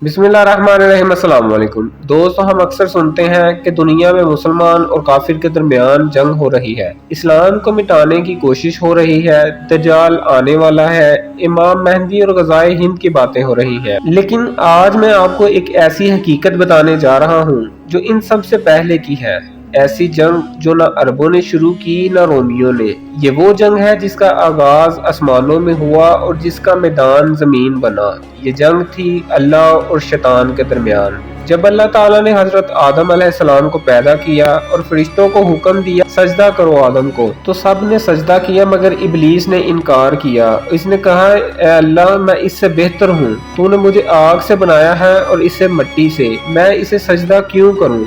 बिस्मिल्लाहिर्रहमानिर्रहीम। अस्सलाम वालेकुम दोस्तों, हम अक्सर सुनते हैं कि दुनिया में मुसलमान और काफिर के दरमियान जंग हो रही है, इस्लाम को मिटाने की कोशिश हो रही है, दज्जाल आने वाला है, इमाम मेहदी और गज़ाए हिंद की बातें हो रही हैं। लेकिन आज मैं आपको एक ऐसी हकीकत बताने जा रहा हूँ जो इन सब से पहले की है। ऐसी जंग जो ना अरबों ने शुरू की ना रोमियों ने। ये वो जंग है जिसका आगाज आसमानों में हुआ और जिसका मैदान जमीन बना। ये जंग थी अल्लाह और शैतान के दरमियान। जब अल्लाह ताला ने हजरत आदम अलैहिस्सलाम को पैदा किया और फरिश्तों को हुक्म दिया सजदा करो आदम को, तो सब ने सजदा किया मगर इबलीस ने इनकार किया। इसने कहा, ए अल्लाह, मैं इससे बेहतर हूँ, तूने मुझे आग से बनाया है और इसे मिट्टी से, मैं इसे सजदा क्यों करूँ।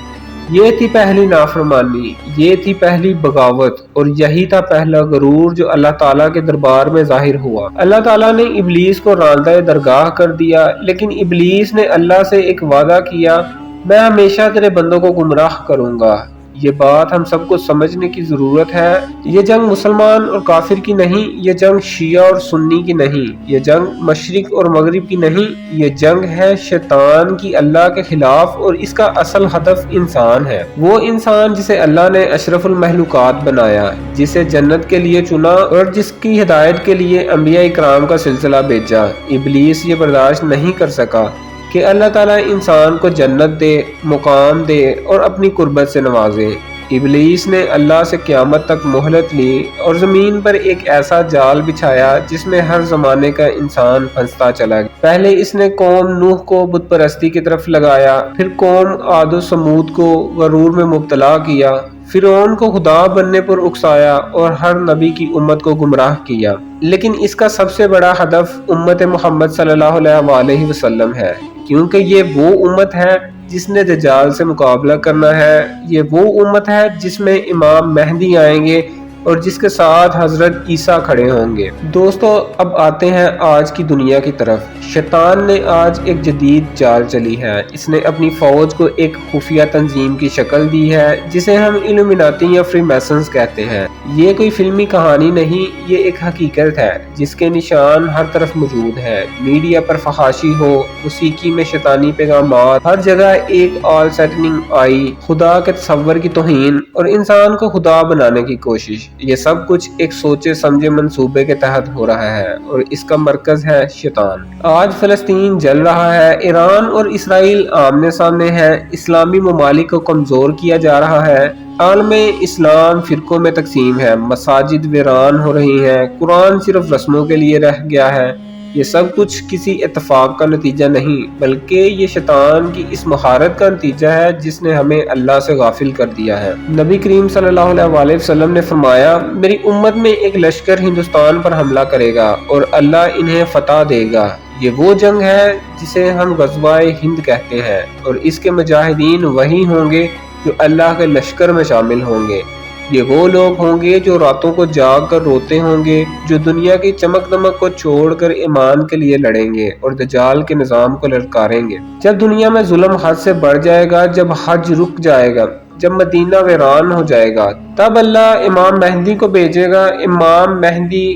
ये थी पहली नाफरमानी, ये थी पहली बगावत और यही था पहला गरूर जो अल्लाह ताला के दरबार में जाहिर हुआ। अल्लाह ताला ने इबलीस को रांदा दरगाह कर दिया, लेकिन इबलीस ने अल्लाह से एक वादा किया, मैं हमेशा तेरे बंदों को गुमराह करूंगा। ये बात हम सबको समझने की जरूरत है। ये जंग मुसलमान और काफिर की नहीं, ये जंग शिया और सुन्नी की नहीं, ये जंग मशरिक और मगरिब की नहीं, ये जंग है शैतान की अल्लाह के खिलाफ। और इसका असल हदफ इंसान है, वो इंसान जिसे अल्लाह ने अशरफुल महलूकात बनाया, जिसे जन्नत के लिए चुना और जिसकी हिदायत के लिए अंबिया इकराम का सिलसिला भेजा। इबलीस ये बर्दाश्त नहीं कर सका कि अल्लाह ताला इंसान को जन्नत दे, मुकाम दे और अपनी कुर्बत से नवाजे। इबलीस ने अल्लाह से क़यामत तक मोहलत ली और ज़मीन पर एक ऐसा जाल बिछाया जिसमें हर ज़माने का इंसान फंसता चला गया। पहले इसने कौम नूह को बुत परस्ती की तरफ लगाया, फिर कौम आद और समूद को गरूर में मुब्तला किया, फिरौन को खुदा बनने पर उकसाया और हर नबी की उम्मत को गुमराह किया। लेकिन इसका सबसे बड़ा हदफ उम्मत मोहम्मद सल्लल्लाहु अलैहि वसल्लम है, क्योंकि ये वो उम्मत है जिसने दज्जाल से मुकाबला करना है। ये वो उम्मत है जिसमें इमाम मेहदी आएंगे और जिसके साथ हजरत ईसा खड़े होंगे। दोस्तों, अब आते हैं आज की दुनिया की तरफ। शैतान ने आज एक जदीद चाल चली है। इसने अपनी फौज को एक खुफिया तंजीम की शक्ल दी है जिसे हम इल्यूमिनाती या फ्रीमैसन्स कहते हैं। ये कोई फिल्मी कहानी नहीं, ये एक हकीकत है जिसके निशान हर तरफ मौजूद है। मीडिया पर फहाशी हो, मौसीकी में शैतानी पैगामात, हर जगह एक ऑल सेटनिंग आई, खुदा के तसव्वुर की तौहीन और इंसान को खुदा बनाने की कोशिश। ये सब कुछ एक सोचे समझे मंसूबे के तहत हो रहा है और इसका मरकज है शैतान। आज फलस्तीन जल रहा है, ईरान और इसराइल आमने सामने हैं, इस्लामी ममालिक को कमजोर किया जा रहा है, आलमे इस्लाम फिरकों में तकसीम है, मसाजिद वीरान हो रही हैं, कुरान सिर्फ रस्मों के लिए रह गया है। ये सब कुछ किसी इत्तेफाक का नतीजा नहीं, बल्कि ये शैतान की इस महारत का नतीजा है जिसने हमें अल्लाह से गाफिल कर दिया है। नबी करीम सल्लल्लाहु अलैहि वसल्लम ने फरमाया, मेरी उम्मत में एक लश्कर हिंदुस्तान पर हमला करेगा और अल्लाह इन्हें फतह देगा। ये वो जंग है जिसे हम गज़वाए हिंद कहते हैं और इसके मुजाहिदीन वही होंगे जो अल्लाह के लश्कर में शामिल होंगे। ये वो लोग होंगे जो रातों को जाग कर रोते होंगे, जो दुनिया की चमक दमक को छोड़कर ईमान के लिए लड़ेंगे और दज्जाल के निजाम को ललकारेंगे। जब दुनिया में जुल्म हद से बढ़ जाएगा, जब हज रुक जाएगा, जब मदीना वीरान हो जाएगा, तब अल्लाह इमाम मेहदी को भेजेगा। इमाम मेहदी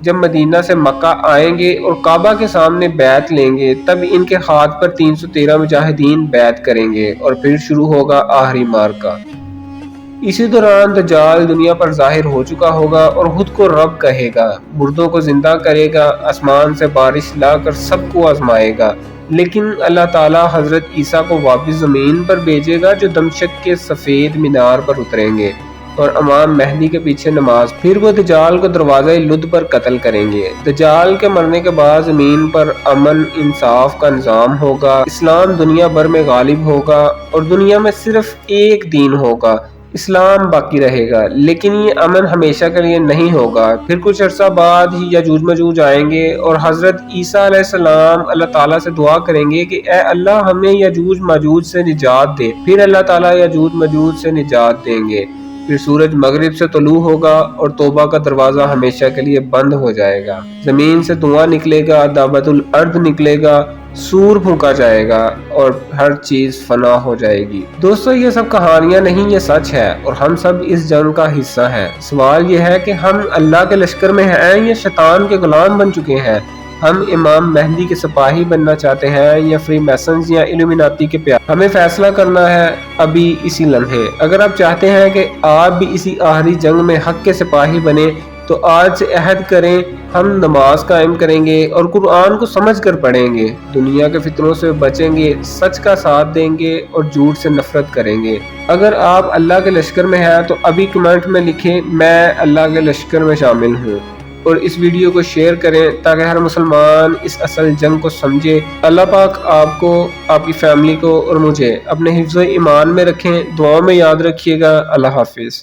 जब मदीना से मक्का आएंगे और काबा के सामने बैत लेंगे, तब इनके हाथ पर 313 मुजाहिदीन बैत करेंगे और फिर शुरू होगा आखिरी मार्का। इसी दौरान दज्जाल दुनिया पर जाहिर हो चुका होगा और खुद को रब कहेगा, मुर्दों को जिंदा करेगा, आसमान से बारिश लाकर सबको आजमाएगा। लेकिन अल्लाह ताला हजरत ईसा को वापस जमीन पर भेजेगा जो दमशक के सफेद मीनार पर उतरेंगे और इमाम मेहदी के पीछे नमाज। फिर वो दज्जाल को दरवाज़े लुद पर कत्ल करेंगे। दज्जाल के मरने के बाद जमीन पर अमन इंसाफ का निजाम होगा, इस्लाम दुनिया भर में गालिब होगा और दुनिया में सिर्फ एक दीन होगा, इस्लाम बाकी रहेगा। लेकिन ये अमन हमेशा के लिए नहीं होगा। फिर कुछ अर्सा बाद ही यजूज मजूज आएंगे और हजरत ईसा अलैहिस्सलाम अल्लाह ताला से दुआ करेंगे कि ए अल्लाह, हमें यजूज मजूज से निजात दे। फिर अल्लाह ताला यजूज मजूज से निजात देंगे। फिर सूरज मगरिब से तुलू होगा और तौबा का दरवाजा हमेशा के लिए बंद हो जाएगा। जमीन से धुआं निकलेगा, दाबतुल अर्द निकलेगा, सूर फूंका जाएगा और हर चीज फना हो जाएगी। दोस्तों, ये सब कहानियां नहीं, ये सच है और हम सब इस जंग का हिस्सा हैं। सवाल ये है कि हम अल्लाह के लश्कर में हैं या शैतान के गुलाम बन चुके हैं। ہم امام مہدی کے سپاہی بننا چاہتے ہیں یا فری میسنز یا الومناتی کے پیار؟ ہمیں فیصلہ کرنا ہے ابھی اسی لمحے۔ اگر آپ چاہتے ہیں کہ آپ بھی اسی آخری جنگ میں حق کے سپاہی بنیں تو آج سے عہد کریں، ہم نماز قائم کریں گے اور قرآن کو سمجھ کر پڑھیں گے، دنیا کے فتنوں سے بچیں گے، سچ کا ساتھ دیں گے اور جھوٹ سے نفرت کریں گے۔ اگر آپ اللہ کے لشکر میں ہیں تو ابھی کمنٹ میں لکھیں میں اللہ کے لشکر میں شامل ہوں، اور اس ویڈیو کو شیئر کریں تاکہ ہر مسلمان اس اصل جنگ کو سمجھے۔ اللہ پاک آپ کو، آپ کی فیملی کو اور مجھے اپنے حفظ و ایمان میں رکھیں۔ دعاؤں میں یاد رکھیے گا۔ اللہ حافظ۔